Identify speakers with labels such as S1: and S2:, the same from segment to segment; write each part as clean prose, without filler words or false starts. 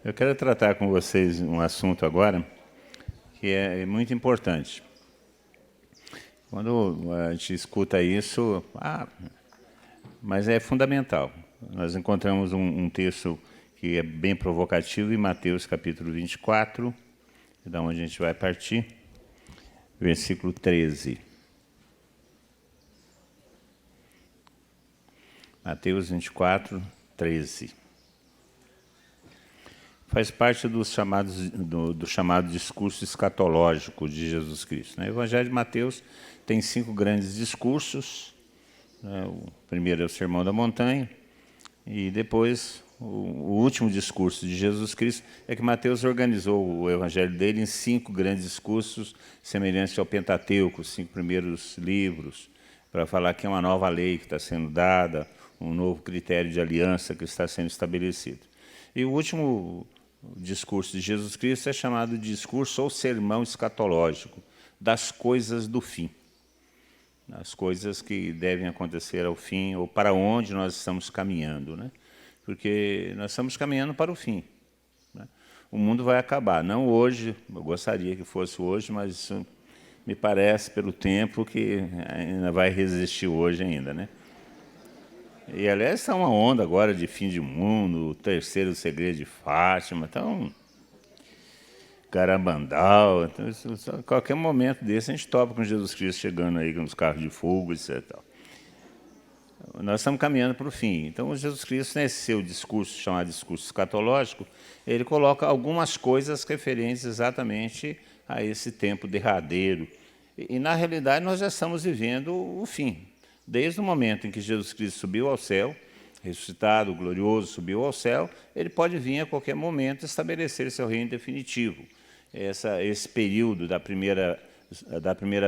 S1: Eu quero tratar com vocês um assunto agora que é muito importante. Quando a gente escuta isso, mas é fundamental. Nós encontramos um texto que é bem provocativo em Mateus capítulo 24, da onde a gente vai partir, versículo 13. Mateus 24, 13. Faz parte do chamado discurso escatológico de Jesus Cristo. O Evangelho de Mateus tem 5 grandes discursos. O primeiro é o Sermão da Montanha, e depois o último discurso de Jesus Cristo é que Mateus organizou o Evangelho dele em 5 grandes discursos, semelhantes ao Pentateuco, os 5 primeiros livros, para falar que é uma nova lei que está sendo dada, um novo critério de aliança que está sendo estabelecido. E o último discurso de Jesus Cristo é chamado de discurso ou sermão escatológico, das coisas do fim, as coisas que devem acontecer ao fim, ou para onde nós estamos caminhando, né? Porque nós estamos caminhando para o fim, né? O mundo vai acabar, não hoje, eu gostaria que fosse hoje, mas isso me parece, pelo tempo, que ainda vai resistir hoje ainda, né? E, aliás, está uma onda agora de fim de mundo, o terceiro segredo de Fátima, então, Garabandal, então, a qualquer momento desse a gente topa com Jesus Cristo chegando aí com os carros de fogo, etc. Nós estamos caminhando para o fim. Então, Jesus Cristo, nesse seu discurso, chamado discurso escatológico, ele coloca algumas coisas referentes exatamente a esse tempo derradeiro. E na realidade, nós já estamos vivendo o fim. Desde o momento em que Jesus Cristo subiu ao céu, ressuscitado, glorioso, subiu ao céu, ele pode vir a qualquer momento estabelecer seu reino definitivo. Esse período da primeira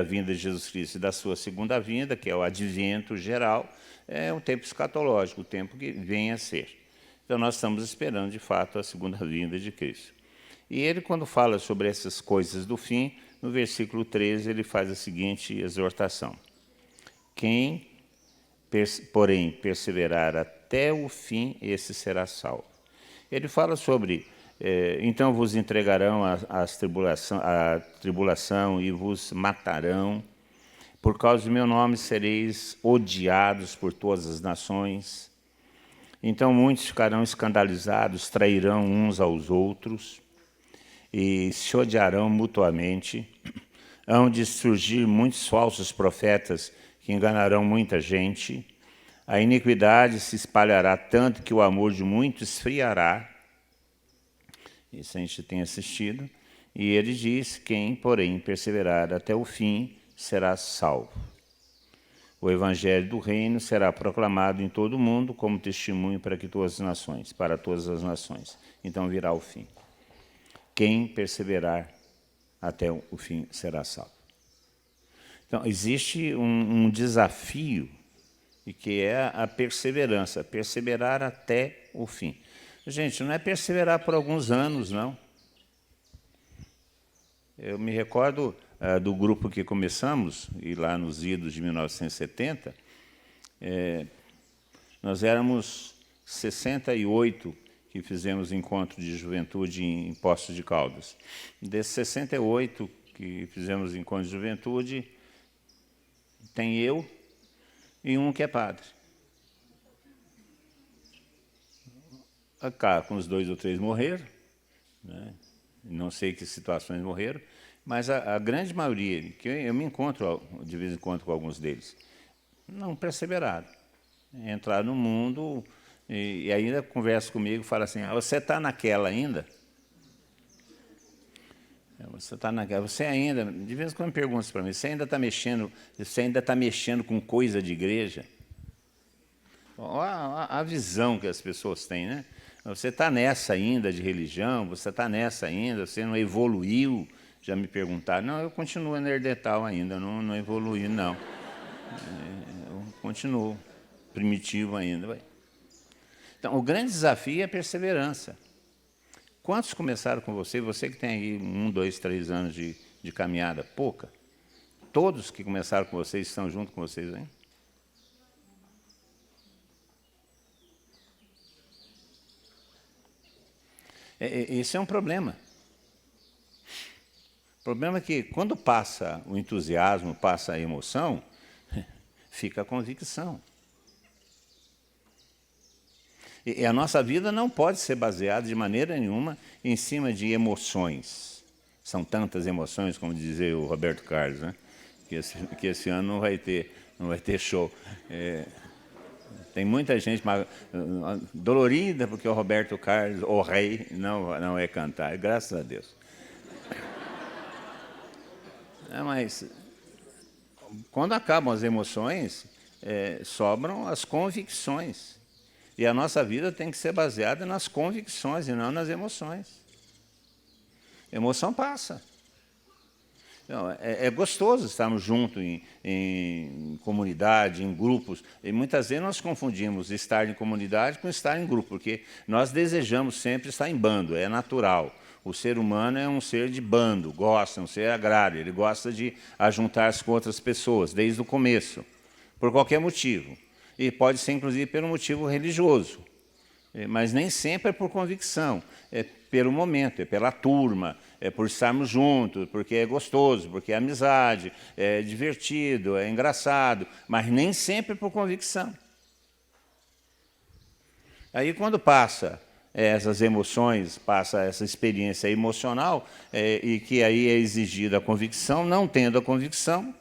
S1: vinda de Jesus Cristo e da sua segunda vinda, que é o advento geral, é um tempo escatológico, o tempo que vem a ser. Então, nós estamos esperando, de fato, a segunda vinda de Cristo. E ele, quando fala sobre essas coisas do fim, no versículo 13, ele faz a seguinte exortação. Quem, porém, perseverar até o fim, esse será salvo. Ele fala sobre, então vos entregarão a tribulação e vos matarão. Por causa do meu nome sereis odiados por todas as nações. Então muitos ficarão escandalizados, trairão uns aos outros e se odiarão mutuamente. Hão de surgir muitos falsos profetas que enganarão muita gente. A iniquidade se espalhará tanto que o amor de muitos esfriará. Isso a gente tem assistido. E ele diz, quem, porém, perseverar até o fim, será salvo. O evangelho do reino será proclamado em todo o mundo como testemunho para todas as nações. Então virá o fim. Quem perseverar até o fim será salvo. Então, existe um desafio, e que é a perseverança, perseverar até o fim. Gente, não é perseverar por alguns anos, não. Eu me recordo do grupo que começamos, e lá nos idos de 1970, nós éramos 68 que fizemos encontro de juventude em Poços de Caldas. Desses 68 que fizemos encontro de juventude, tem eu e um que é padre. Cá, com os 2 ou 3 morreram, né? Não sei que situações morreram, mas a grande maioria, que eu me encontro de vez em quando com alguns deles, não perseveraram. Entraram no mundo e ainda conversa comigo e fala assim, você está naquela ainda? Você está naquela, você ainda, de vez em quando me pergunta para mim, você ainda está mexendo com coisa de igreja? Olha a visão que as pessoas têm, né? Você está nessa ainda de religião, você está nessa ainda, você não evoluiu? Já me perguntaram. Não, eu continuo neandertal ainda, não evoluí, não. Eu continuo primitivo ainda. Então, o grande desafio é a perseverança. Quantos começaram com você? Você que tem aí 1, 2, 3 anos de caminhada, pouca. Todos que começaram com vocês estão junto com vocês, hein? Esse é um problema. O problema é que, quando passa o entusiasmo, passa a emoção, fica a convicção. E a nossa vida não pode ser baseada de maneira nenhuma em cima de emoções. São tantas emoções, como dizia o Roberto Carlos, né? Que esse ano não vai ter show. Tem muita gente dolorida porque o Roberto Carlos, o rei, não é cantar, graças a Deus. Mas quando acabam as emoções, sobram as convicções. E a nossa vida tem que ser baseada nas convicções e não nas emoções. Emoção passa. Então, é gostoso estarmos juntos em comunidade, em grupos. E muitas vezes nós confundimos estar em comunidade com estar em grupo, porque nós desejamos sempre estar em bando, é natural. O ser humano é um ser de bando, gosta, é um ser agrário, ele gosta de ajuntar-se com outras pessoas, desde o começo, por qualquer motivo. E pode ser, inclusive, pelo motivo religioso. Mas nem sempre é por convicção, é pelo momento, é pela turma, é por estarmos juntos, porque é gostoso, porque é amizade, é divertido, é engraçado, mas nem sempre é por convicção. Aí, quando passa essas emoções, passa essa experiência emocional, e que aí é exigida a convicção, não tendo a convicção,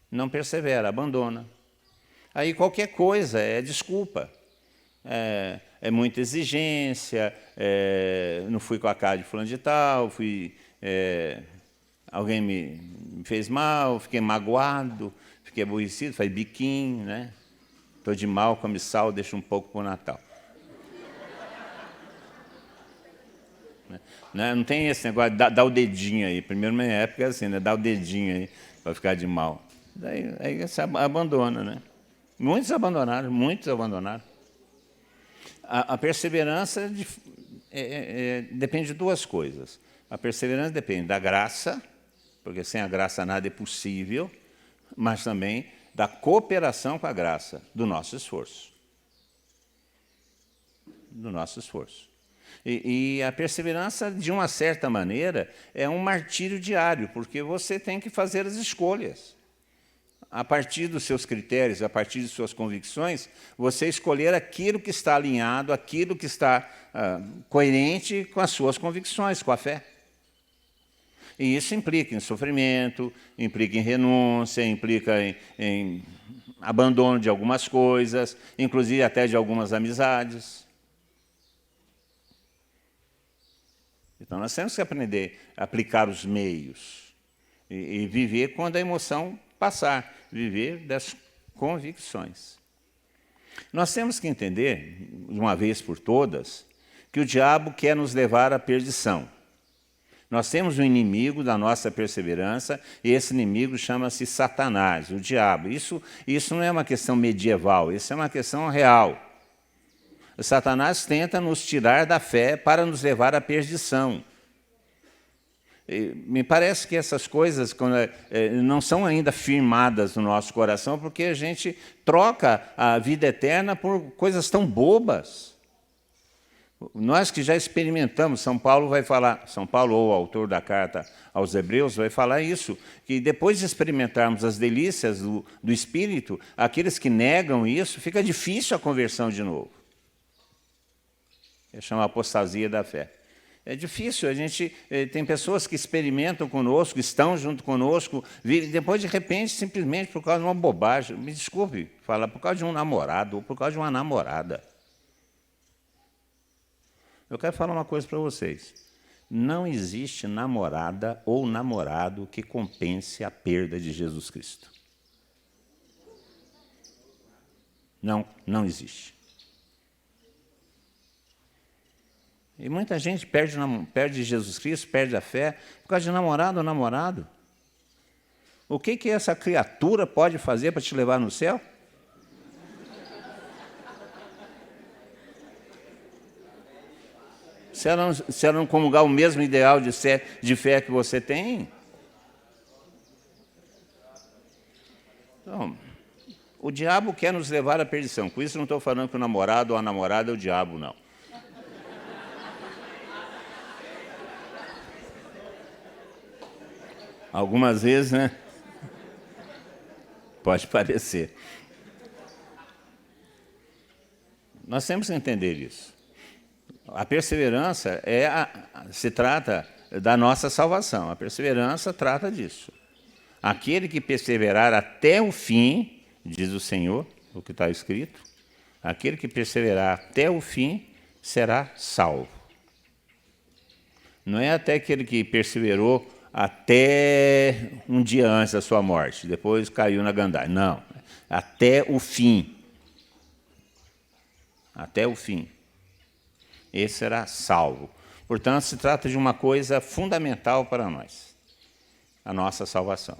S1: não persevera, abandona. Aí qualquer coisa é desculpa. É muita exigência, não fui com a cara de fulano de tal, alguém me fez mal, fiquei magoado, fiquei aborrecido, faz biquinho, né? Estou de mal, come sal, deixa um pouco para o Natal. Não tem esse negócio de dar o dedinho aí. Primeiro, na minha época, é assim, né? Dar o dedinho aí para ficar de mal. Aí você abandona, né? Muitos abandonaram. A perseverança depende de duas coisas. A perseverança depende da graça, porque sem a graça nada é possível, mas também da cooperação com a graça, do nosso esforço. E a perseverança, de uma certa maneira, é um martírio diário, porque você tem que fazer as escolhas. A partir dos seus critérios, a partir de suas convicções, você escolher aquilo que está alinhado, aquilo que está coerente com as suas convicções, com a fé. E isso implica em sofrimento, implica em renúncia, implica em abandono de algumas coisas, inclusive até de algumas amizades. Então, nós temos que aprender a aplicar os meios e viver quando a emoção passar, viver das convicções. Nós temos que entender, de uma vez por todas, que o diabo quer nos levar à perdição. Nós temos um inimigo da nossa perseverança, e esse inimigo chama-se Satanás, o diabo. Isso não é uma questão medieval, isso é uma questão real. Satanás tenta nos tirar da fé para nos levar à perdição. Me parece que essas coisas não são ainda firmadas no nosso coração, porque a gente troca a vida eterna por coisas tão bobas. Nós que já experimentamos, São Paulo, ou o autor da carta aos Hebreus, vai falar isso, que depois de experimentarmos as delícias do Espírito, aqueles que negam isso, fica difícil a conversão de novo. Chama apostasia da fé. É difícil, tem pessoas que experimentam conosco, estão junto conosco, e depois, de repente, simplesmente por causa de uma bobagem, me desculpe falar, por causa de um namorado ou por causa de uma namorada. Eu quero falar uma coisa para vocês. Não existe namorada ou namorado que compense a perda de Jesus Cristo. Não existe. E muita gente perde Jesus Cristo, perde a fé, por causa de namorado ou namorado. O que essa criatura pode fazer para te levar no céu? Se ela não comungar o mesmo ideal de fé que você tem? Então, o diabo quer nos levar à perdição. Com isso, não estou falando que o namorado ou a namorada é o diabo, não. Algumas vezes, né? Pode parecer. Nós temos que entender isso. A perseverança se trata da nossa salvação. A perseverança trata disso. Aquele que perseverar até o fim, diz o Senhor, o que está escrito, aquele que perseverar até o fim será salvo. Não é até aquele que perseverou até um dia antes da sua morte, depois caiu na gandaia. Não, até o fim. Até o fim. Esse será salvo. Portanto, se trata de uma coisa fundamental para nós, a nossa salvação.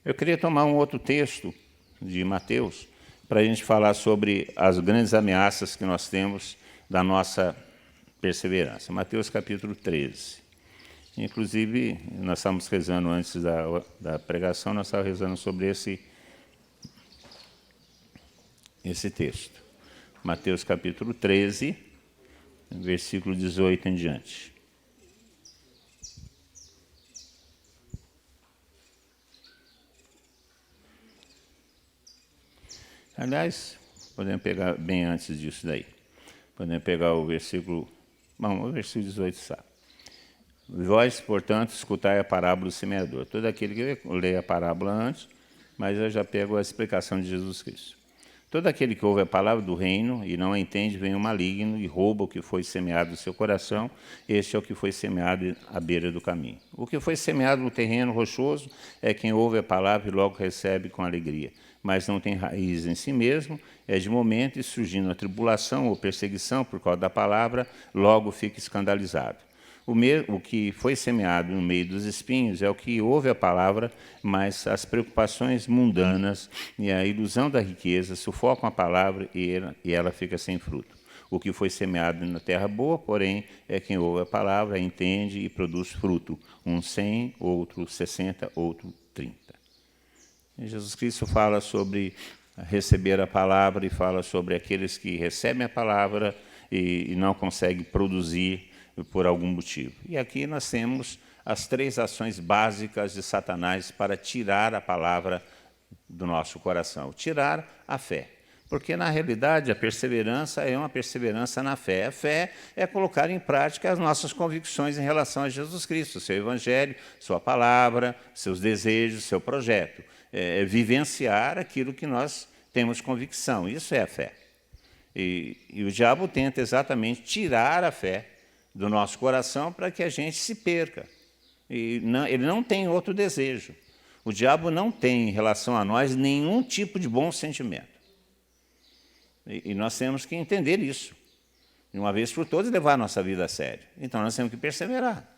S1: Eu queria tomar um outro texto de Mateus para a gente falar sobre as grandes ameaças que nós temos da nossa perseverança. Mateus capítulo 13. Inclusive, nós estávamos rezando antes da pregação, nós estávamos rezando sobre esse texto. Mateus capítulo 13, versículo 18 em diante. Aliás, podemos pegar bem antes disso daí. Podemos pegar o versículo... Bom, o versículo 18 sabe. Vós, portanto, escutai a parábola do semeador. Todo aquele que lê a parábola antes, mas eu já pego a explicação de Jesus Cristo. Todo aquele que ouve a palavra do reino e não a entende, vem o maligno e rouba o que foi semeado no seu coração. Este é o que foi semeado à beira do caminho. O que foi semeado no terreno rochoso é quem ouve a palavra e logo recebe com alegria, mas não tem raiz em si mesmo, é de momento e surgindo a tribulação ou perseguição por causa da palavra, logo fica escandalizado. O que foi semeado no meio dos espinhos é o que ouve a palavra, mas as preocupações mundanas e a ilusão da riqueza sufocam a palavra e ela fica sem fruto. O que foi semeado na terra boa, porém, é quem ouve a palavra, entende e produz fruto, um 100, outro 60, outro 30. E Jesus Cristo fala sobre receber a palavra e fala sobre aqueles que recebem a palavra e não conseguem produzir por algum motivo. E aqui nós temos as 3 ações básicas de Satanás para tirar a palavra do nosso coração. Tirar a fé. Porque, na realidade, a perseverança é uma perseverança na fé. A fé é colocar em prática as nossas convicções em relação a Jesus Cristo, seu evangelho, sua palavra, seus desejos, seu projeto. É vivenciar aquilo que nós temos convicção. Isso é a fé. E o diabo tenta exatamente tirar a fé do nosso coração para que a gente se perca. Ele não tem outro desejo. O diabo não tem em relação a nós nenhum tipo de bom sentimento. E nós temos que entender isso. De uma vez por todas, levar a nossa vida a sério. Então, nós temos que perseverar.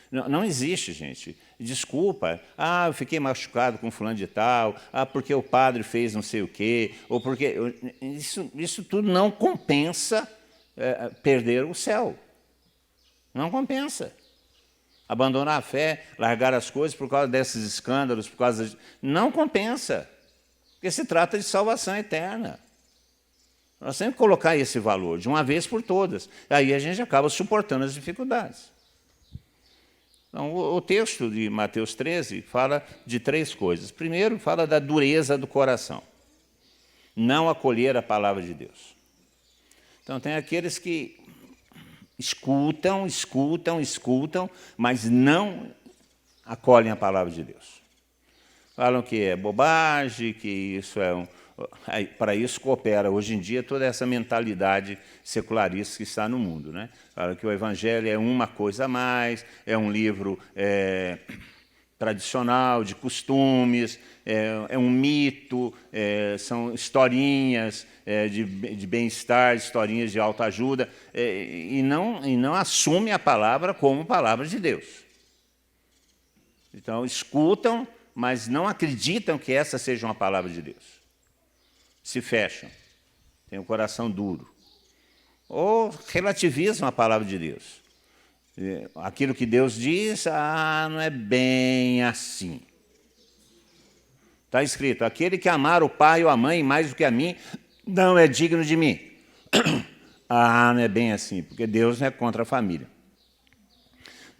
S1: Não existe, gente, desculpa, eu fiquei machucado com fulano de tal, porque o padre fez não sei o quê, ou porque... Isso tudo não compensa perder o céu. Não compensa. Abandonar a fé, largar as coisas por causa desses escândalos, por causa não compensa. Porque se trata de salvação eterna. Nós temos que colocar esse valor de uma vez por todas. Aí a gente acaba suportando as dificuldades. Então, o texto de Mateus 13 fala de 3 coisas. Primeiro, fala da dureza do coração. Não acolher a palavra de Deus. Então, tem aqueles que escutam, mas não acolhem a palavra de Deus. Falam que é bobagem, que isso é para isso coopera hoje em dia toda essa mentalidade secularista que está no mundo, né? Fala que o Evangelho é uma coisa a mais, é um livro tradicional, de costumes, é um mito, são historinhas de bem-estar, historinhas de autoajuda, e não assume a palavra como palavra de Deus. Então, escutam, mas não acreditam que essa seja uma palavra de Deus. Se fecham, têm o coração duro. Ou relativizam a palavra de Deus. Aquilo que Deus diz, não é bem assim. Está escrito, aquele que amar o pai ou a mãe mais do que a mim, não é digno de mim. Não é bem assim, porque Deus não é contra a família.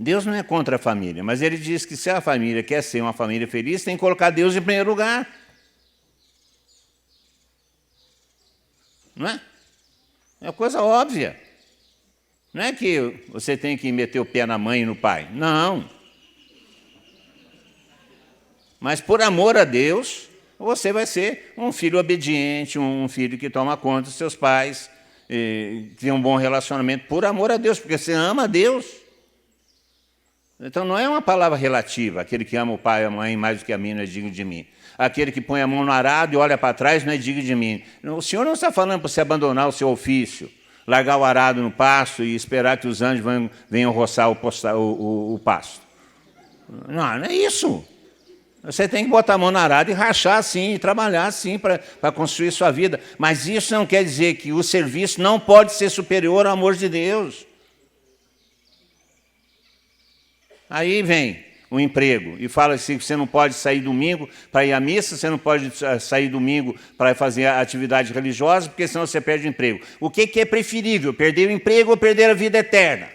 S1: Deus não é contra a família, mas ele diz que se a família quer ser uma família feliz, tem que colocar Deus em primeiro lugar. Não é? É uma coisa óbvia. Não é que você tem que meter o pé na mãe e no pai. Não. Mas por amor a Deus, você vai ser um filho obediente, um filho que toma conta dos seus pais, que tem um bom relacionamento por amor a Deus, porque você ama a Deus. Então não é uma palavra relativa, aquele que ama o pai e a mãe mais do que a mim não é digno de mim. Aquele que põe a mão no arado e olha para trás não é digno de mim. O Senhor não está falando para você abandonar o seu ofício, largar o arado no pasto e esperar que os anjos venham roçar o pasto. Não é isso. Você tem que botar a mão no arado e rachar assim, e trabalhar assim para construir sua vida. Mas isso não quer dizer que o serviço não pode ser superior ao amor de Deus. Aí vem o emprego e fala assim que você não pode sair domingo para ir à missa, você não pode sair domingo para fazer atividade religiosa, porque senão você perde o emprego. O que é preferível, perder o emprego ou perder a vida eterna?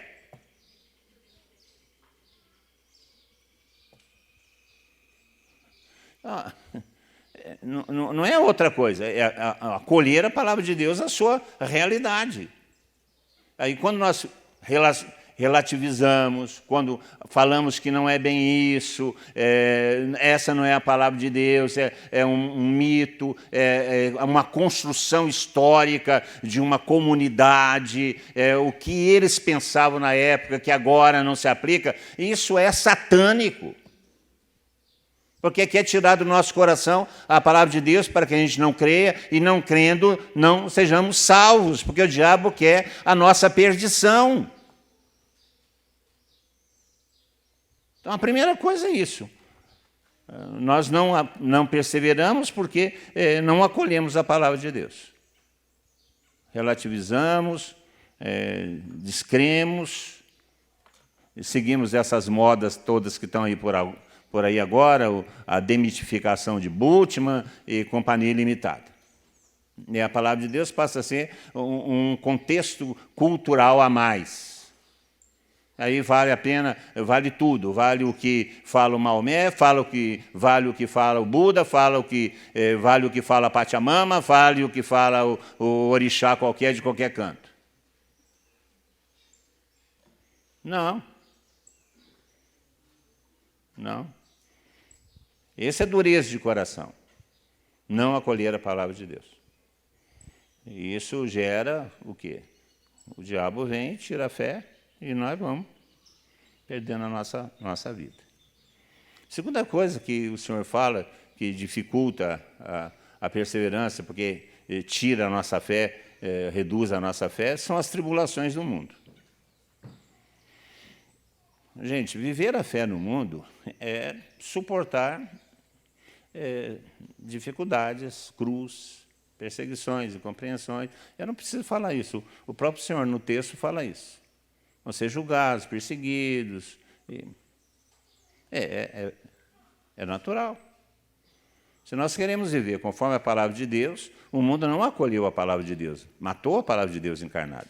S1: Não é outra coisa, é acolher a palavra de Deus à sua realidade. Aí quando nós relativizamos, quando falamos que não é bem isso, essa não é a palavra de Deus, é um mito, é uma construção histórica de uma comunidade, o que eles pensavam na época, que agora não se aplica, isso é satânico. Porque quer tirar do nosso coração a palavra de Deus para que a gente não creia e não crendo não sejamos salvos, porque o diabo quer a nossa perdição. Então, a primeira coisa é isso. Nós não perseveramos porque não acolhemos a palavra de Deus. Relativizamos, descremos, seguimos essas modas todas que estão aí por aí agora, a demitificação de Bultmann e companhia limitada. E a palavra de Deus passa a ser um contexto cultural a mais. Aí vale a pena, vale tudo, vale o que fala o Maomé, vale o que fala o Buda, vale o que fala a Pachamama, vale o que fala o orixá qualquer de qualquer canto. Não. Essa é dureza de coração, não acolher a palavra de Deus. E isso gera o quê? O diabo vem, tira a fé, e nós vamos perdendo a nossa vida. Segunda coisa que o Senhor fala, que dificulta a perseverança, porque tira a nossa fé, reduz a nossa fé, são as tribulações do mundo. Gente, viver a fé no mundo é suportar dificuldades, cruz, perseguições, incompreensões. Eu não preciso falar isso, o próprio Senhor no texto fala isso. Vão ser julgados, perseguidos. É natural. Se nós queremos viver conforme a palavra de Deus, o mundo não acolheu a palavra de Deus, matou a palavra de Deus encarnada.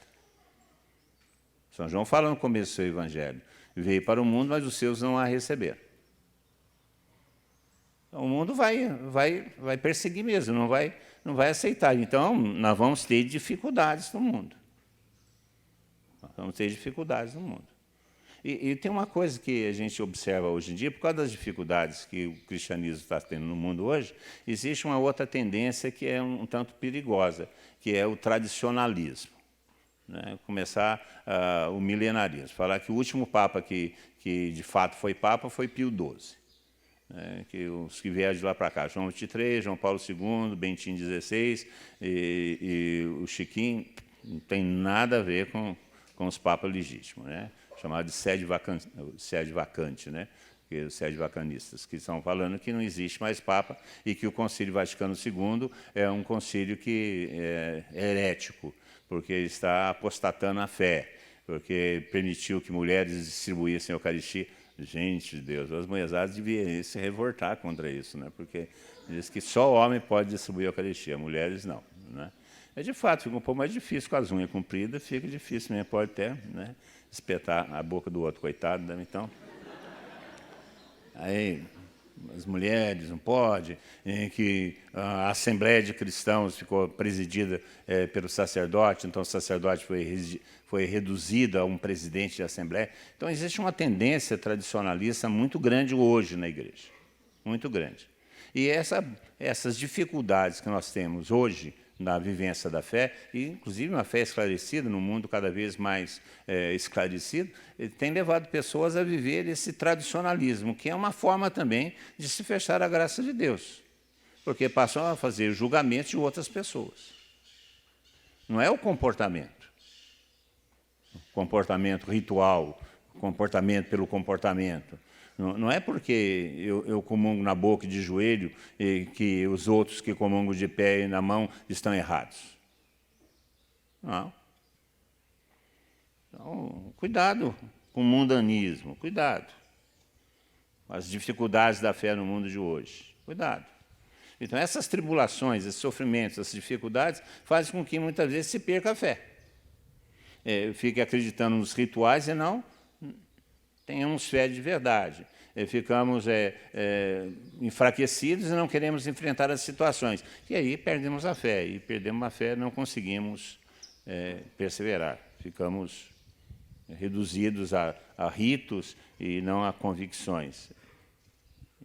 S1: São João fala no começo do seu evangelho, veio para o mundo, mas os seus não a receberam. Então, o mundo vai perseguir mesmo, não vai aceitar. Então, nós vamos ter dificuldades no mundo. Vamos ter dificuldades no mundo. E tem uma coisa que a gente observa hoje em dia, por causa das dificuldades que o cristianismo está tendo no mundo hoje, existe uma outra tendência que é um tanto perigosa, que é o tradicionalismo. Né? Começar o milenarismo. Falar que o último Papa que de fato foi Papa foi Pio XII. Né? Que os que vieram de lá para cá, João XXIII, João Paulo II, Bentinho XVI e o Chiquinho, não tem nada a ver com os papas legítimos, né? Chamado de sede vacante, né? Os sede vacanistas, que estão falando que não existe mais papa e que o Concílio Vaticano II é um concílio que é herético, porque está apostatando a fé, porque permitiu que mulheres distribuíssem a Eucaristia. Gente de Deus, as mulheradas deviam se revoltar contra isso, né? Porque diz que só o homem pode distribuir a Eucaristia, mulheres não, né? É de fato, fica um pouco mais difícil com as unhas compridas, fica difícil mesmo, pode até, né, espetar a boca do outro, coitado, né? Então, aí as mulheres não pode, em que a Assembleia de Cristãos ficou presidida pelo sacerdote, então o sacerdote foi reduzido a um presidente de Assembleia. Então existe uma tendência tradicionalista muito grande hoje na igreja, muito grande. E essas dificuldades que nós temos hoje na vivência da fé, e inclusive uma fé esclarecida, num mundo cada vez mais esclarecido, tem levado pessoas a viver esse tradicionalismo, que é uma forma também de se fechar à graça de Deus, porque passam a fazer julgamentos de outras pessoas. Não é o comportamento ritual, comportamento pelo comportamento. Não é porque eu comungo na boca e de joelho e que os outros que comungam de pé e na mão estão errados. Não. Então, cuidado com o mundanismo, cuidado com as dificuldades da fé no mundo de hoje. Cuidado. Então, essas tribulações, esses sofrimentos, essas dificuldades, fazem com que muitas vezes se perca a fé. Fique acreditando nos rituais e não tenhamos fé de verdade. Ficamos enfraquecidos e não queremos enfrentar as situações. E aí perdemos a fé. E perdemos a fé, não conseguimos perseverar. Ficamos reduzidos a ritos e não a convicções.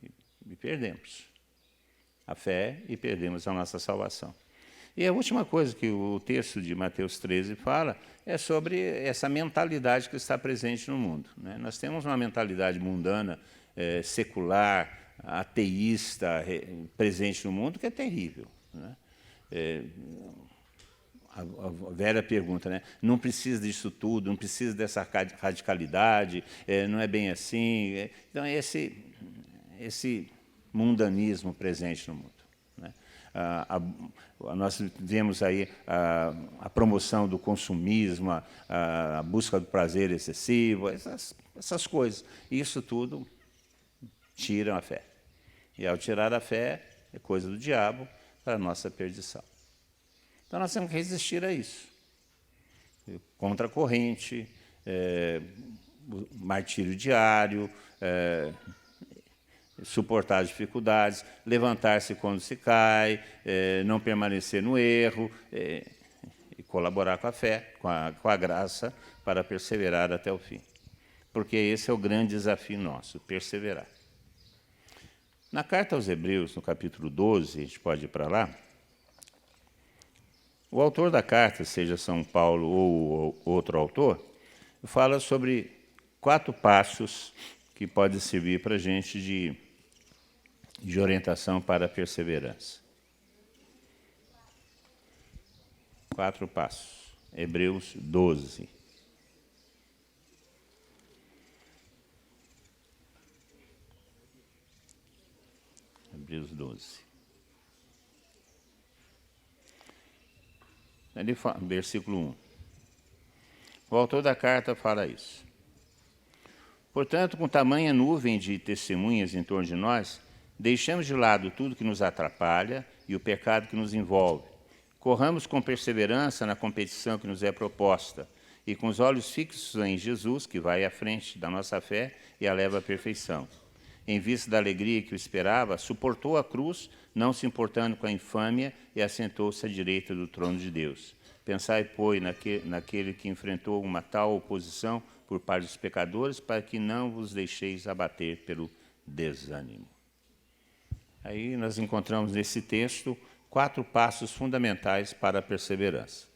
S1: E perdemos a fé e perdemos a nossa salvação. E a última coisa que o texto de Mateus 13 fala é sobre essa mentalidade que está presente no mundo, né? Nós temos uma mentalidade mundana, secular, ateísta, presente no mundo, que é terrível, né? A velha pergunta, né? Não precisa disso tudo, não precisa dessa radicalidade, não é bem assim. Então, esse mundanismo presente no mundo, né? Nós vemos aí a promoção do consumismo, a busca do prazer excessivo, essas coisas. Isso tudo tira a fé. E, ao tirar a fé, é coisa do diabo para a nossa perdição. Então, nós temos que resistir a isso. Contra a corrente, martírio diário, suportar as dificuldades, levantar-se quando se cai, não permanecer no erro, e colaborar com a fé, com a graça, para perseverar até o fim. Porque esse é o grande desafio nosso, perseverar. Na carta aos Hebreus, no capítulo 12, a gente pode ir para lá, o autor da carta, seja São Paulo ou outro autor, fala sobre 4 passos que podem servir para a gente de orientação para a perseverança. 4 passos. Hebreus 12. Hebreus 12. Ele fala, versículo 1. O autor da carta fala isso. Portanto, com tamanha nuvem de testemunhas em torno de nós, deixamos de lado tudo que nos atrapalha e o pecado que nos envolve. Corramos com perseverança na competição que nos é proposta e com os olhos fixos em Jesus, que vai à frente da nossa fé e a leva à perfeição. Em vista da alegria que o esperava, suportou a cruz, não se importando com a infâmia, e assentou-se à direita do trono de Deus. Pensai, pois, naquele que enfrentou uma tal oposição por parte dos pecadores, para que não vos deixeis abater pelo desânimo. Aí nós encontramos nesse texto 4 passos fundamentais para a perseverança.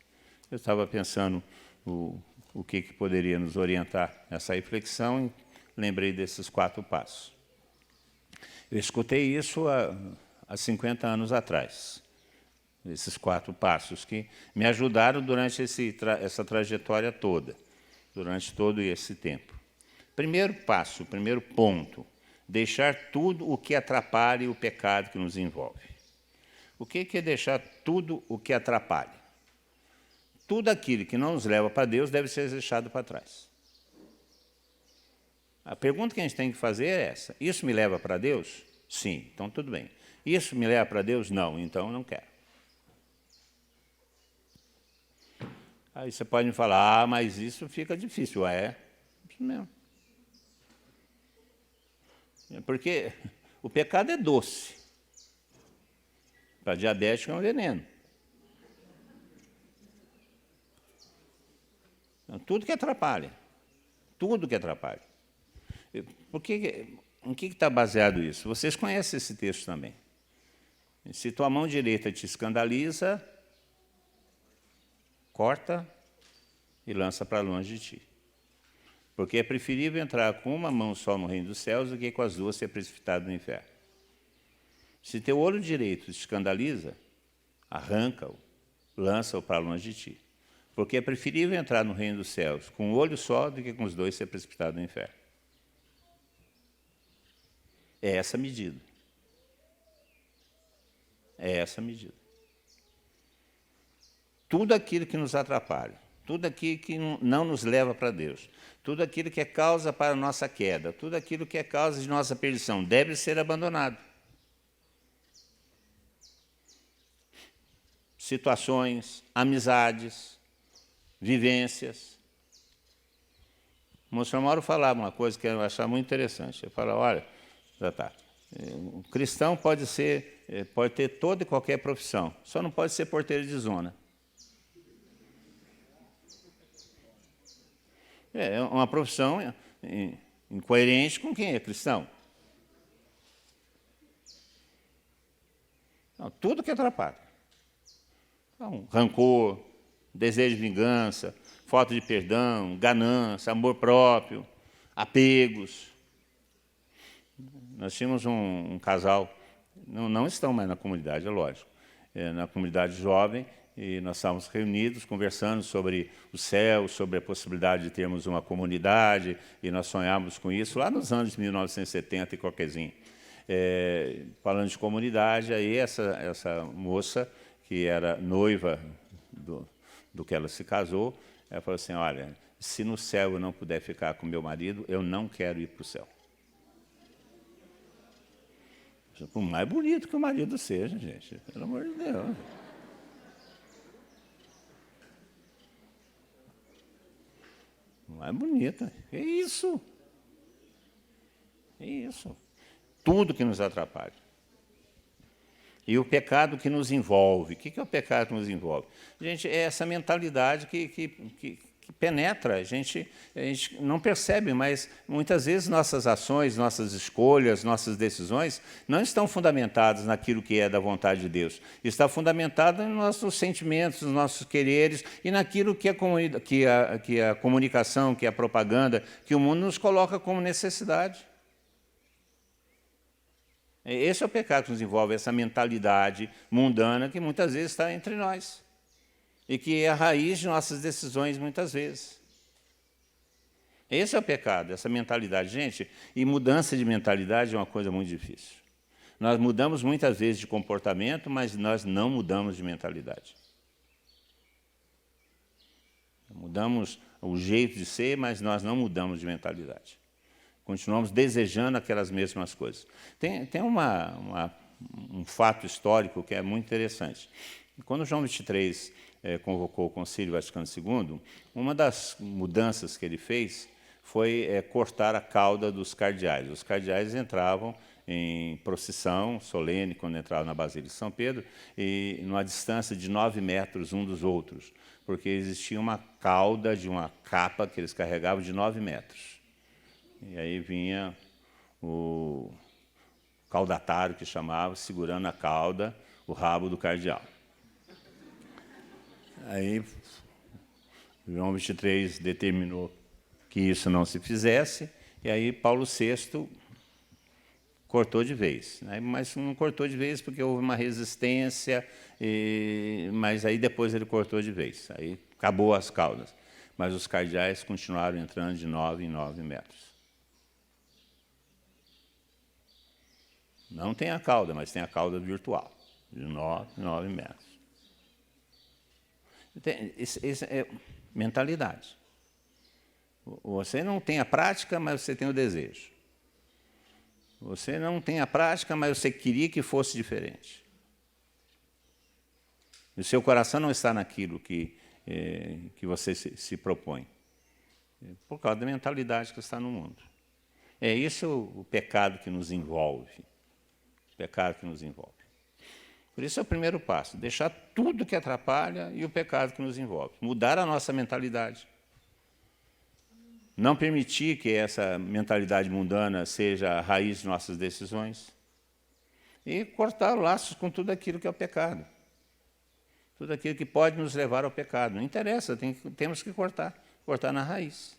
S1: Eu estava pensando o que poderia nos orientar nessa reflexão e lembrei desses 4 passos. Eu escutei isso há 50 anos atrás, esses 4 passos que me ajudaram durante essa trajetória toda, durante todo esse tempo. Primeiro passo, primeiro ponto, deixar tudo o que atrapalhe o pecado que nos envolve. O que é deixar tudo o que atrapalha? Tudo aquilo que não nos leva para Deus deve ser deixado para trás. A pergunta que a gente tem que fazer é essa. Isso me leva para Deus? Sim, então tudo bem. Isso me leva para Deus? Não, então eu não quero. Aí você pode me falar, mas isso fica difícil. É isso mesmo. Porque o pecado é doce. Para diabético é um veneno. Então, tudo que atrapalha. Tudo que atrapalha. Em que está baseado isso? Vocês conhecem esse texto também. Se tua mão direita te escandaliza, corta e lança para longe de ti. Porque é preferível entrar com uma mão só no reino dos céus do que com as duas ser precipitado no inferno. Se teu olho direito te escandaliza, arranca-o, lança-o para longe de ti. Porque é preferível entrar no reino dos céus com um olho só do que com os dois ser precipitado no inferno. É essa a medida. É essa a medida. Tudo aquilo que nos atrapalha, tudo aquilo que não nos leva para Deus, tudo aquilo que é causa para a nossa queda, tudo aquilo que é causa de nossa perdição, deve ser abandonado. Situações, amizades, vivências. O Monsenhor Mauro falava uma coisa que eu achava muito interessante. Ele fala, olha, um cristão pode ter toda e qualquer profissão, só não pode ser porteiro de zona. É uma profissão incoerente com quem é cristão. Não, tudo que atrapalha. Então, rancor, desejo de vingança, falta de perdão, ganância, amor próprio, apegos. Nós tínhamos um casal, não estão mais na comunidade, é lógico, na comunidade jovem, e nós estávamos reunidos, conversando sobre o céu, sobre a possibilidade de termos uma comunidade, e nós sonhávamos com isso lá nos anos de 1970 e qualquerzinho. Falando de comunidade, aí essa moça, que era noiva do que ela se casou, ela falou assim, olha, se no céu eu não puder ficar com meu marido, eu não quero ir para o céu. Por mais bonito que o marido seja, gente, pelo amor de Deus. Mais bonita. É isso. É isso. Tudo que nos atrapalha. E o pecado que nos envolve. O que é o pecado que nos envolve? Gente, é essa mentalidade que penetra. A gente não percebe, mas muitas vezes nossas ações, nossas escolhas, nossas decisões não estão fundamentadas naquilo que é da vontade de Deus. Está fundamentado nos nossos sentimentos, nos nossos quereres e naquilo que a comunicação, que a propaganda, que o mundo nos coloca como necessidade. Esse é o pecado que nos envolve, essa mentalidade mundana que muitas vezes está entre nós e que é a raiz de nossas decisões muitas vezes. Esse é o pecado, essa mentalidade. Gente, e mudança de mentalidade é uma coisa muito difícil. Nós mudamos muitas vezes de comportamento, mas nós não mudamos de mentalidade. Mudamos o jeito de ser, mas nós não mudamos de mentalidade. Continuamos desejando aquelas mesmas coisas. Tem um fato histórico que é muito interessante. Quando João XXIII convocou o Concílio Vaticano II, uma das mudanças que ele fez foi cortar a cauda dos cardeais. Os cardeais entravam em procissão solene, quando entravam na Basílica de São Pedro, e numa distância de 9 metros um dos outros, porque existia uma cauda de uma capa que eles carregavam de 9 metros. E aí vinha o caudatário, que chamava, segurando a cauda, o rabo do cardeal. Aí João XXIII determinou que isso não se fizesse, e aí Paulo VI cortou de vez. Mas não cortou de vez porque houve uma resistência, mas aí depois ele cortou de vez. Aí acabou as caudas. Mas os cardeais continuaram entrando de 9 em 9 metros. Não tem a cauda, mas tem a cauda virtual, de 9 em 9 metros. Isso é mentalidade. Você não tem a prática, mas você tem o desejo. Você não tem a prática, mas você queria que fosse diferente. E o seu coração não está naquilo que que você se propõe? Por causa da mentalidade que está no mundo. É isso o pecado que nos envolve. O pecado que nos envolve. Por isso é o primeiro passo, deixar tudo que atrapalha e o pecado que nos envolve. Mudar a nossa mentalidade. Não permitir que essa mentalidade mundana seja a raiz de nossas decisões. E cortar laços com tudo aquilo que é o pecado. Tudo aquilo que pode nos levar ao pecado. Não interessa, temos que cortar na raiz.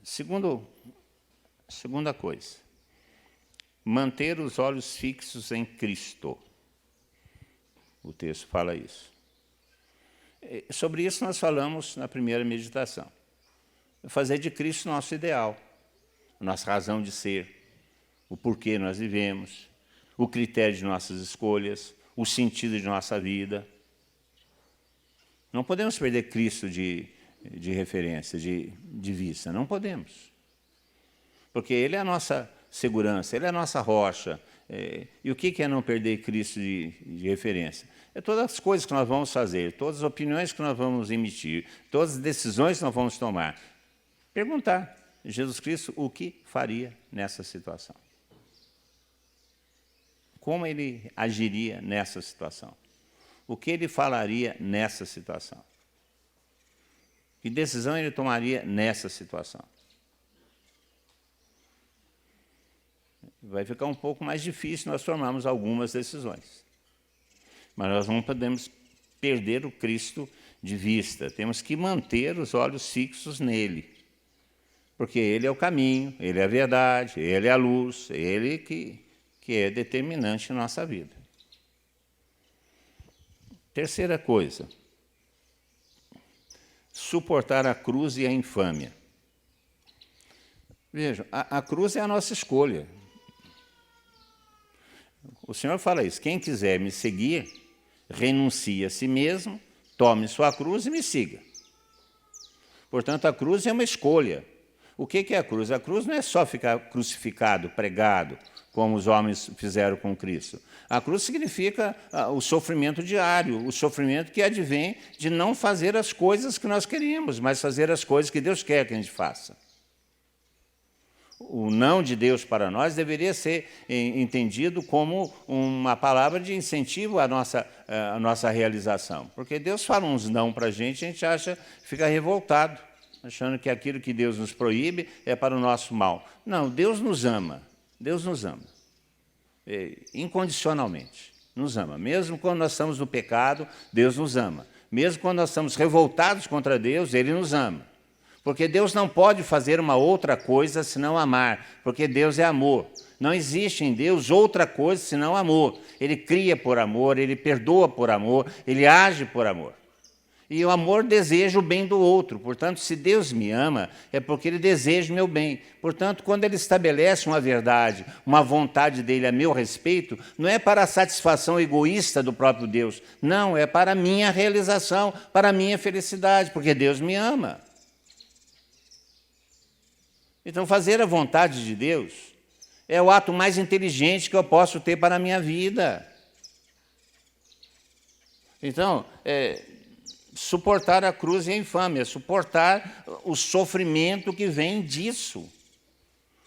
S1: Segunda coisa, manter os olhos fixos em Cristo. O texto fala isso. Sobre isso nós falamos na primeira meditação. Fazer de Cristo nosso ideal, nossa razão de ser, o porquê nós vivemos, o critério de nossas escolhas, o sentido de nossa vida. Não podemos perder Cristo de referência, de vista. Não podemos. Porque Ele é a nossa segurança, Ele é a nossa rocha. E o que é não perder Cristo de referência? É todas as coisas que nós vamos fazer, todas as opiniões que nós vamos emitir, todas as decisões que nós vamos tomar. Perguntar, Jesus Cristo, o que faria nessa situação? Como Ele agiria nessa situação? O que Ele falaria nessa situação? Que decisão Ele tomaria nessa situação? Vai ficar um pouco mais difícil nós tomarmos algumas decisões. Mas nós não podemos perder o Cristo de vista. Temos que manter os olhos fixos nele. Porque Ele é o caminho, Ele é a verdade, Ele é a luz, Ele que é determinante na nossa vida. Terceira coisa, suportar a cruz e a infâmia. Vejam, a cruz é a nossa escolha. O Senhor fala isso, quem quiser me seguir, renuncie a si mesmo, tome sua cruz e me siga. Portanto, a cruz é uma escolha. O que é a cruz? A cruz não é só ficar crucificado, pregado, como os homens fizeram com Cristo. A cruz significa o sofrimento diário, o sofrimento que advém de não fazer as coisas que nós queríamos, mas fazer as coisas que Deus quer que a gente faça. O não de Deus para nós deveria ser entendido como uma palavra de incentivo à nossa realização. Porque Deus fala uns não para a gente fica revoltado, achando que aquilo que Deus nos proíbe é para o nosso mal. Não, Deus nos ama. Deus nos ama. Incondicionalmente. Nos ama. Mesmo quando nós estamos no pecado, Deus nos ama. Mesmo quando nós estamos revoltados contra Deus, Ele nos ama. Porque Deus não pode fazer uma outra coisa senão amar, porque Deus é amor. Não existe em Deus outra coisa senão amor. Ele cria por amor, Ele perdoa por amor, Ele age por amor. E o amor deseja o bem do outro. Portanto, se Deus me ama, é porque Ele deseja o meu bem. Portanto, quando Ele estabelece uma verdade, uma vontade dEle a meu respeito, não é para a satisfação egoísta do próprio Deus. Não, é para a minha realização, para a minha felicidade, porque Deus me ama. Então, fazer a vontade de Deus é o ato mais inteligente que eu posso ter para a minha vida. Então, suportar a cruz e a infâmia, suportar o sofrimento que vem disso.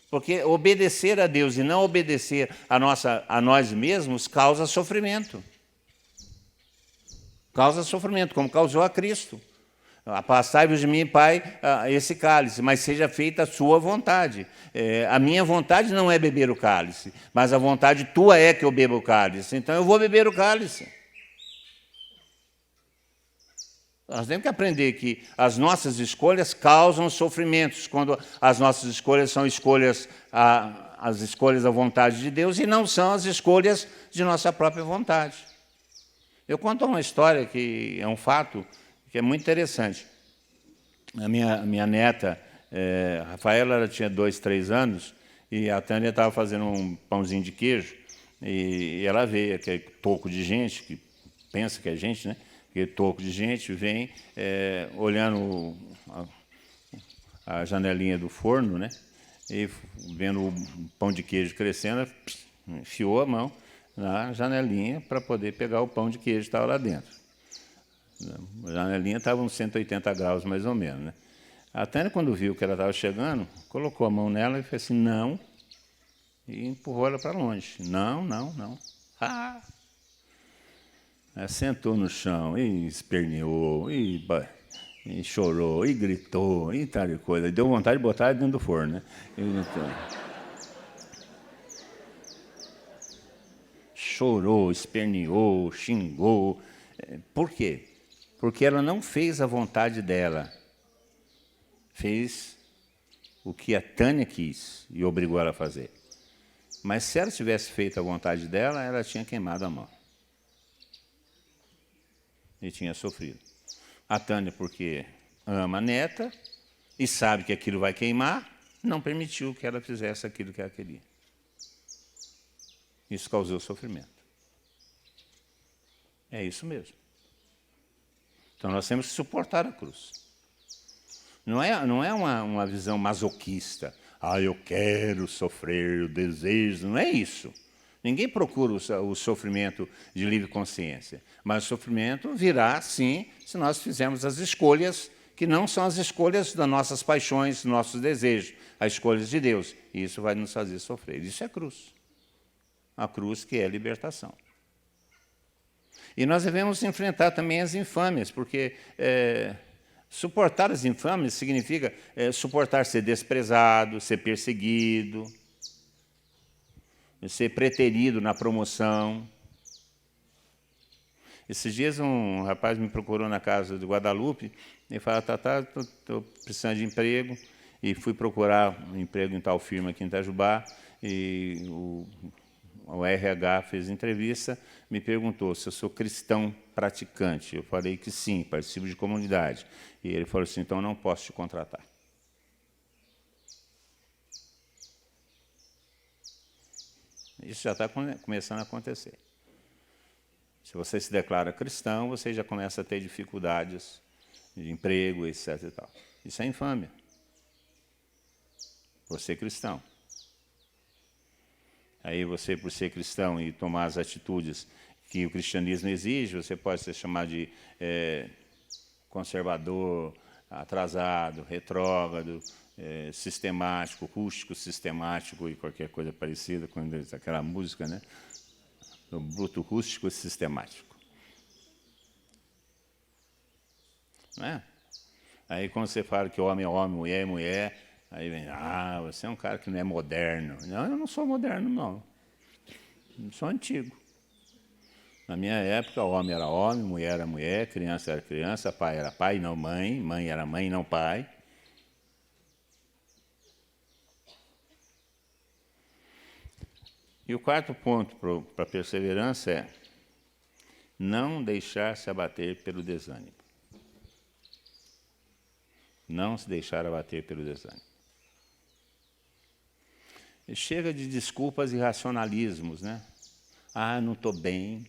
S1: Porque obedecer a Deus e não obedecer a nós mesmos causa sofrimento. Causa sofrimento, como causou a Cristo. Afastai-vos de mim, Pai, esse cálice, mas seja feita a sua vontade. A minha vontade não é beber o cálice, mas a vontade tua é que eu beba o cálice. Então eu vou beber o cálice. Nós temos que aprender que as nossas escolhas causam sofrimentos, quando as nossas escolhas são as escolhas da vontade de Deus e não são as escolhas de nossa própria vontade. Eu conto uma história que é um fato que é muito interessante. A minha neta, Rafaela, ela tinha 2, 3 anos, e a Tânia estava fazendo um pãozinho de queijo, e ela veio, aquele toco de gente, que pensa que é gente, né? Aquele toco de gente vem olhando a janelinha do forno, né? E vendo o pão de queijo crescendo, enfiou a mão na janelinha para poder pegar o pão de queijo que estava lá dentro. A janelinha estava uns 180 graus, mais ou menos, né? A Tânia, quando viu que ela estava chegando, colocou a mão nela e fez assim, não, e empurrou ela para longe. Não, não, não. Ah! Ela sentou no chão e esperneou, e chorou, e gritou, e tal de coisa. E deu vontade de botar ela dentro do forno, né? Chorou, esperneou, xingou. Por quê? Porque ela não fez a vontade dela. Fez o que a Tânia quis e obrigou ela a fazer. Mas se ela tivesse feito a vontade dela, ela tinha queimado a mão. E tinha sofrido. A Tânia, porque ama a neta e sabe que aquilo vai queimar, não permitiu que ela fizesse aquilo que ela queria. Isso causou sofrimento. É isso mesmo. Então nós temos que suportar a cruz. Não é uma visão masoquista. Ah, eu quero sofrer, o desejo. Não é isso. Ninguém procura o sofrimento de livre consciência. Mas o sofrimento virá, sim, se nós fizermos as escolhas que não são as escolhas das nossas paixões, dos nossos desejos, as escolhas de Deus. E isso vai nos fazer sofrer. Isso é cruz. A cruz que é a libertação. E nós devemos enfrentar também as infâmias, porque suportar as infâmias significa suportar ser desprezado, ser perseguido, ser preterido na promoção. Esses dias um rapaz me procurou na casa de Guadalupe e falou, Tatá, estou precisando de emprego, e fui procurar um emprego em tal firma aqui em Itajubá, e o RH fez entrevista, me perguntou se eu sou cristão praticante. Eu falei que sim, participo de comunidade. E ele falou assim, então não posso te contratar. Isso já está começando a acontecer. Se você se declara cristão, você já começa a ter dificuldades de emprego, etc. e tal. Isso é infâmia. Você é cristão. Aí você, por ser cristão e tomar as atitudes que o cristianismo exige, você pode ser chamado de conservador, atrasado, retrógrado, sistemático, rústico, sistemático e qualquer coisa parecida com aquela música, né? O bruto, rústico e sistemático. Não é? Aí quando você fala que homem é homem, mulher é mulher, aí vem, você é um cara que não é moderno. Não, eu não sou moderno, não. Eu sou antigo. Na minha época, homem era homem, mulher era mulher, criança era criança, pai era pai, não mãe, mãe era mãe, não pai. E o quarto ponto para a perseverança é não deixar se abater pelo desânimo. Não se deixar abater pelo desânimo. Chega de desculpas e racionalismos, né? Não estou bem.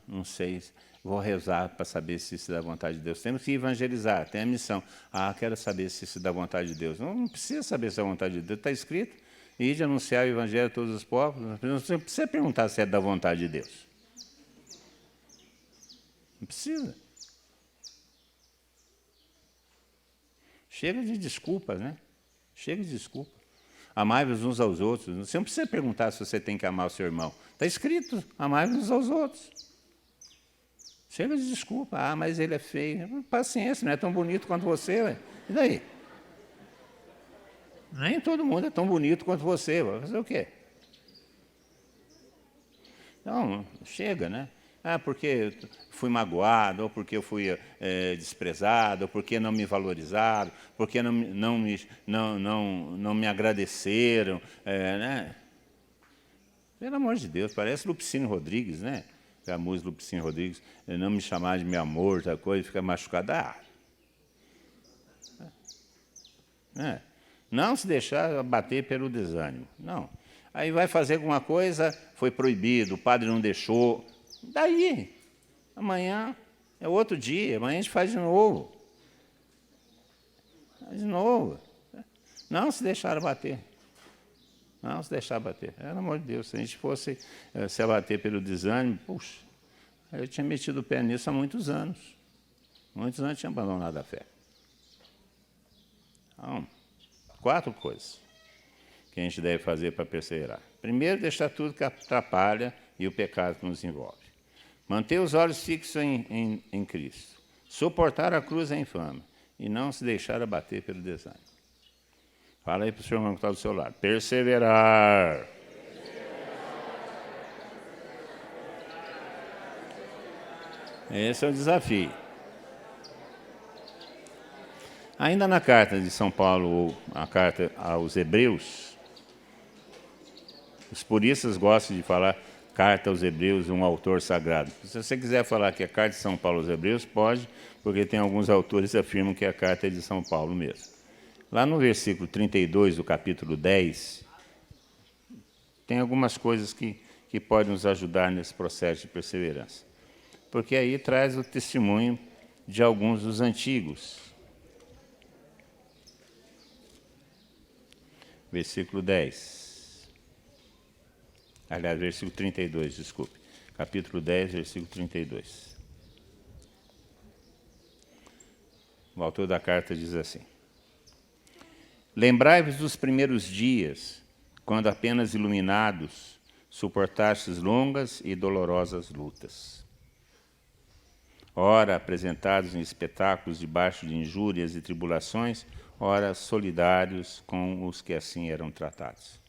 S1: Não sei, vou rezar para saber se isso é da vontade de Deus. Temos que evangelizar, tem a missão. Quero saber se isso é da vontade de Deus. Não precisa saber se é da vontade de Deus, está escrito. Ide anunciar o evangelho a todos os povos. Não precisa perguntar se é da vontade de Deus. Não precisa. Chega de desculpas, né? Chega de desculpa. Amai-vos uns aos outros. Você não precisa perguntar se você tem que amar o seu irmão. Está escrito, amai-vos uns aos outros. Chega de desculpa. Mas ele é feio. Paciência, não é tão bonito quanto você. Ué. E daí? Nem todo mundo é tão bonito quanto você. Vai fazer o quê? Não, chega, né? Porque fui magoado, ou porque eu fui desprezado, ou porque não me valorizaram, porque não me agradeceram. Né? Pelo amor de Deus, parece Lupicínio Rodrigues, né? A música Lupicínio Rodrigues, não me chamar de meu amor, tal coisa, fica machucado. Não se deixar abater pelo desânimo, não. Aí vai fazer alguma coisa, foi proibido, o padre não deixou. Daí, amanhã é outro dia, amanhã a gente faz de novo. Faz de novo. Não se deixar abater. Não se deixar abater. Pelo amor de Deus, se a gente fosse se abater pelo desânimo, puxa, Eu tinha metido o pé nisso há muitos anos. Muitos anos tinha abandonado a fé. Então, 4 coisas que a gente deve fazer para perseverar. Primeiro, deixar tudo que atrapalha e o pecado que nos envolve. Manter os olhos fixos em Cristo. Suportar a cruz é infame e não se deixar abater pelo desânimo. Fala aí para o seu irmão que está do seu lado. Perseverar. Esse é o desafio. Ainda na carta de São Paulo, ou a carta aos Hebreus, os puristas gostam de falar carta aos Hebreus, um autor sagrado. Se você quiser falar que é carta de São Paulo aos Hebreus, pode, porque tem alguns autores que afirmam que a carta é de São Paulo mesmo. Lá no versículo 32 do capítulo 10, tem algumas coisas que podem nos ajudar nesse processo de perseverança. Porque aí traz o testemunho de alguns dos antigos. Versículo 10. Aliás, versículo 32, desculpe. Capítulo 10, versículo 32. O autor da carta diz assim: Lembrai-vos dos primeiros dias, quando apenas iluminados, suportastes longas e dolorosas lutas. Ora apresentados em espetáculos debaixo de injúrias e tribulações, ora solidários com os que assim eram tratados.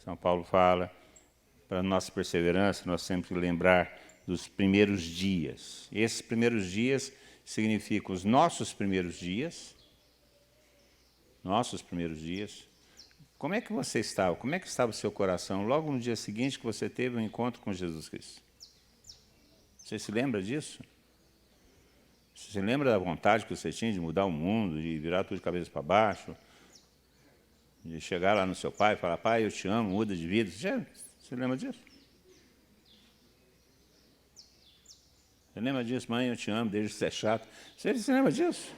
S1: São Paulo fala, para a nossa perseverança, nós temos que lembrar dos primeiros dias. Esses primeiros dias significam os nossos primeiros dias. Nossos primeiros dias. Como é que você estava? Como é que estava o seu coração logo no dia seguinte que você teve um encontro com Jesus Cristo? Você se lembra disso? Você se lembra da vontade que você tinha de mudar o mundo, de virar tudo de cabeça para baixo, de chegar lá no seu pai e falar, pai, eu te amo, muda de vida? Você lembra disso? Você lembra disso? Mãe, eu te amo, desde que você é chato. Você lembra disso?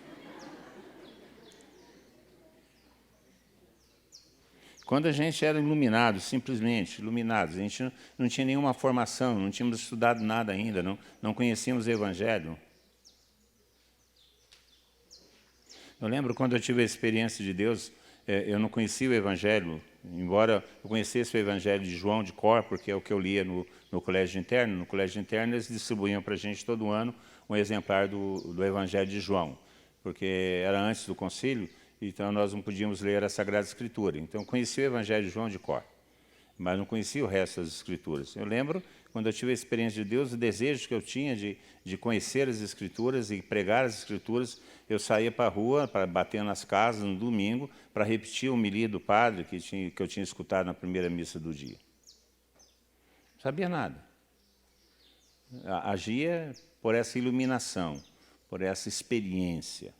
S1: Quando a gente era iluminado, simplesmente iluminados, a gente não tinha nenhuma formação, não tínhamos estudado nada ainda, não conhecíamos o Evangelho. Eu lembro quando eu tive a experiência de Deus, eu não conhecia o Evangelho, embora eu conhecesse o Evangelho de João de cor, porque é o que eu lia no colégio interno. No colégio interno eles distribuíam para a gente todo ano um exemplar do Evangelho de João, porque era antes do concílio, então nós não podíamos ler a Sagrada Escritura. Então eu conhecia o Evangelho de João de cor, mas não conhecia o resto das Escrituras. Eu lembro, quando eu tive a experiência de Deus, o desejo que eu tinha de conhecer as Escrituras e pregar as Escrituras, eu saía para a rua, para bater nas casas no domingo, para repetir a homilia do padre que eu tinha escutado na primeira missa do dia. Não sabia nada. Agia por essa iluminação, por essa experiência.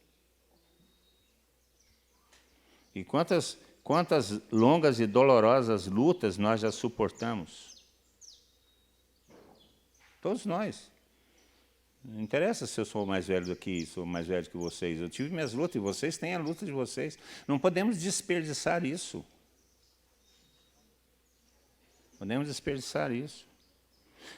S1: E quantas longas e dolorosas lutas nós já suportamos? Todos nós. Não interessa se eu sou mais velho do que sou mais velho que vocês. Eu tive minhas lutas e vocês têm a luta de vocês. Não podemos desperdiçar isso. Podemos desperdiçar isso.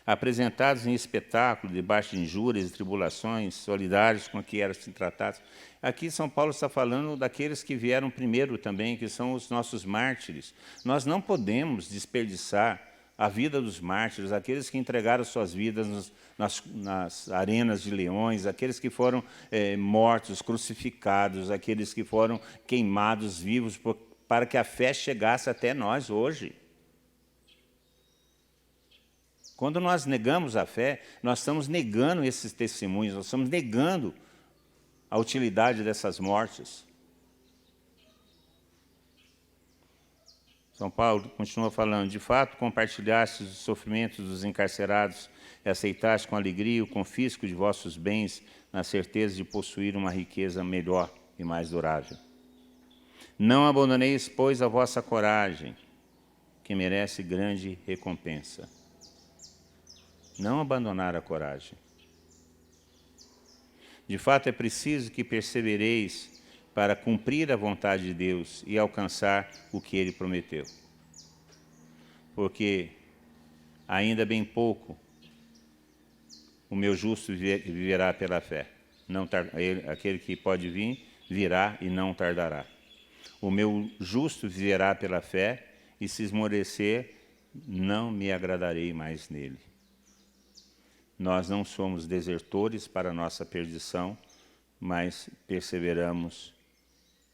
S1: Apresentados em espetáculo, debaixo de injúrias e tribulações, solidários com que eram assim tratados. Aqui São Paulo está falando daqueles que vieram primeiro também, que são os nossos mártires. Nós não podemos desperdiçar a vida dos mártires, aqueles que entregaram suas vidas nas arenas de leões, aqueles que foram mortos, crucificados, aqueles que foram queimados vivos para que a fé chegasse até nós hoje. Quando nós negamos a fé, nós estamos negando esses testemunhos, nós estamos negando a utilidade dessas mortes. São Paulo continua falando, de fato, compartilhastes os sofrimentos dos encarcerados e aceitaste com alegria o confisco de vossos bens, na certeza de possuir uma riqueza melhor e mais durável. Não abandoneis, pois, a vossa coragem, que merece grande recompensa. Não abandonar a coragem. De fato, é preciso que persevereis para cumprir a vontade de Deus e alcançar o que Ele prometeu. Porque ainda bem pouco O meu justo viverá pela fé. Aquele que pode vir, virá e não tardará. O meu justo viverá pela fé, e se esmorecer, não me agradarei mais nele. Nós não somos desertores para a nossa perdição, mas perseveramos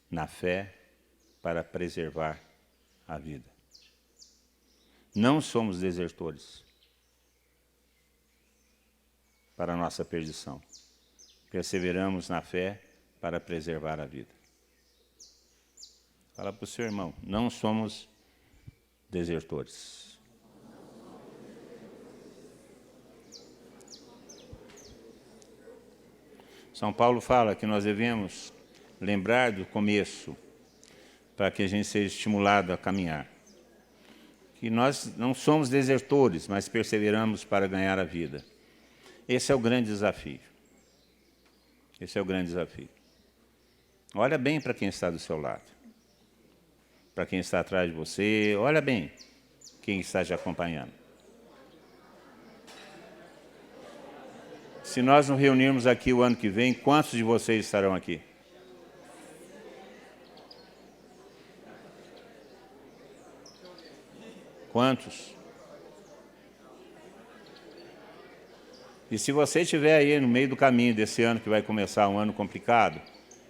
S1: na fé para preservar a vida. Não somos desertores para a nossa perdição. Perseveramos na fé para preservar a vida. Fala para o seu irmão, não somos desertores. São Paulo fala que nós devemos lembrar do começo, para que a gente seja estimulado a caminhar. Que nós não somos desertores, mas perseveramos para ganhar a vida. Esse é o grande desafio. Esse é o grande desafio. Olha bem para quem está do seu lado. Para quem está atrás de você, olha bem quem está te acompanhando. Se nós nos reunirmos aqui o ano que vem, quantos de vocês estarão aqui? Quantos? E se você estiver aí no meio do caminho desse ano, que vai começar um ano complicado,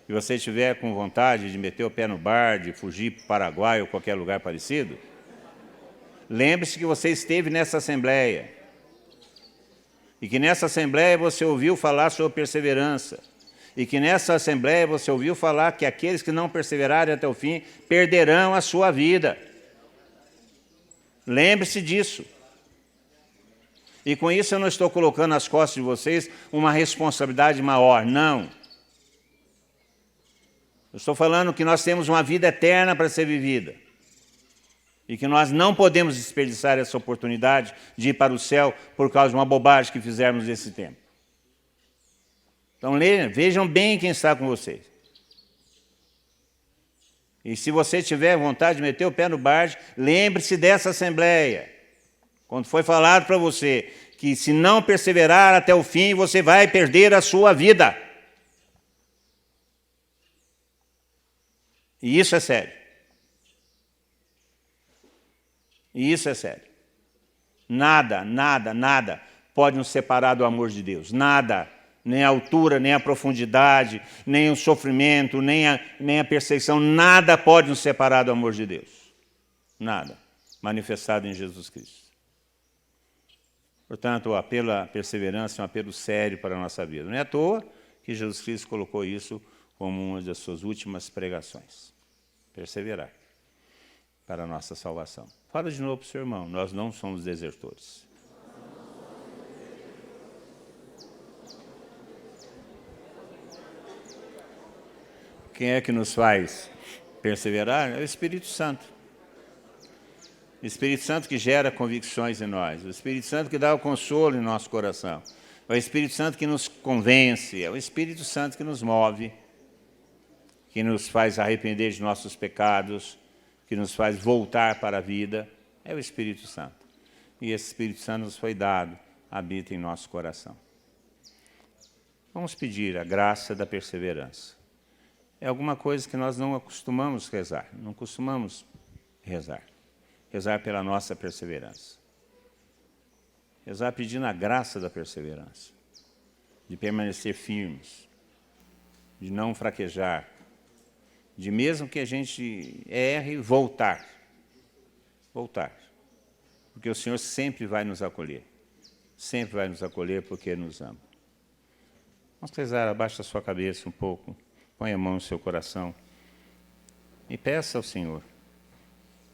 S1: e você estiver com vontade de meter o pé no bar, de fugir para o Paraguai ou qualquer lugar parecido, lembre-se que você esteve nessa assembleia. E que nessa assembleia você ouviu falar sobre perseverança. E que nessa assembleia você ouviu falar que aqueles que não perseverarem até o fim perderão a sua vida. Lembre-se disso. E com isso eu não estou colocando nas costas de vocês uma responsabilidade maior, não. Eu estou falando que nós temos uma vida eterna para ser vivida. E que nós não podemos desperdiçar essa oportunidade de ir para o céu por causa de uma bobagem que fizermos nesse tempo. Então vejam bem quem está com vocês. E se você tiver vontade de meter o pé no barde, lembre-se dessa assembleia. Quando foi falado para você que se não perseverar até o fim, você vai perder a sua vida. E isso é sério. E isso é sério. Nada, nada, nada pode nos separar do amor de Deus. Nada. Nem a altura, nem a profundidade, nem o sofrimento, nem a perseguição. Nada pode nos separar do amor de Deus. Nada. Manifestado em Jesus Cristo. Portanto, o apelo à perseverança é um apelo sério para a nossa vida. Não é à toa que Jesus Cristo colocou isso como uma das suas últimas pregações. Perseverar para a nossa salvação. Fala de novo para o seu irmão, nós não somos desertores. Quem é que nos faz perseverar? É o Espírito Santo. O Espírito Santo que gera convicções em nós. O Espírito Santo que dá o consolo em nosso coração. É o Espírito Santo que nos convence. É o Espírito Santo que nos move. Que nos faz arrepender de nossos pecados. Que nos faz voltar para a vida. É o Espírito Santo. E esse Espírito Santo nos foi dado, habita em nosso coração. Vamos pedir a graça da perseverança. É alguma coisa que nós não acostumamos rezar, não costumamos rezar. Rezar pela nossa perseverança. Rezar pedindo a graça da perseverança, de permanecer firmes, de não fraquejar, de mesmo que a gente erre, voltar. Voltar. Porque o Senhor sempre vai nos acolher. Sempre vai nos acolher porque nos ama. Vamos rezar, abaixa a sua cabeça um pouco. Põe a mão no seu coração e peça ao Senhor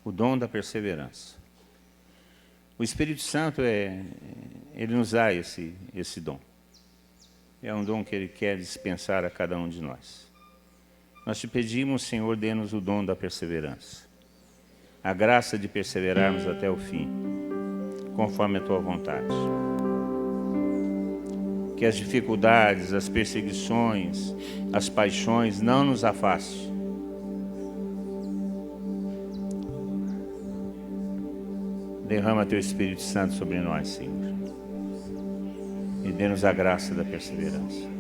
S1: o dom da perseverança. O Espírito Santo, ele nos dá esse dom. É um dom que ele quer dispensar a cada um de nós. Nós te pedimos, Senhor, dê-nos o dom da perseverança. A graça de perseverarmos até o fim, conforme a tua vontade. Que as dificuldades, as perseguições, as paixões não nos afastem. Derrama teu Espírito Santo sobre nós, Senhor. e dê-nos a graça da perseverança.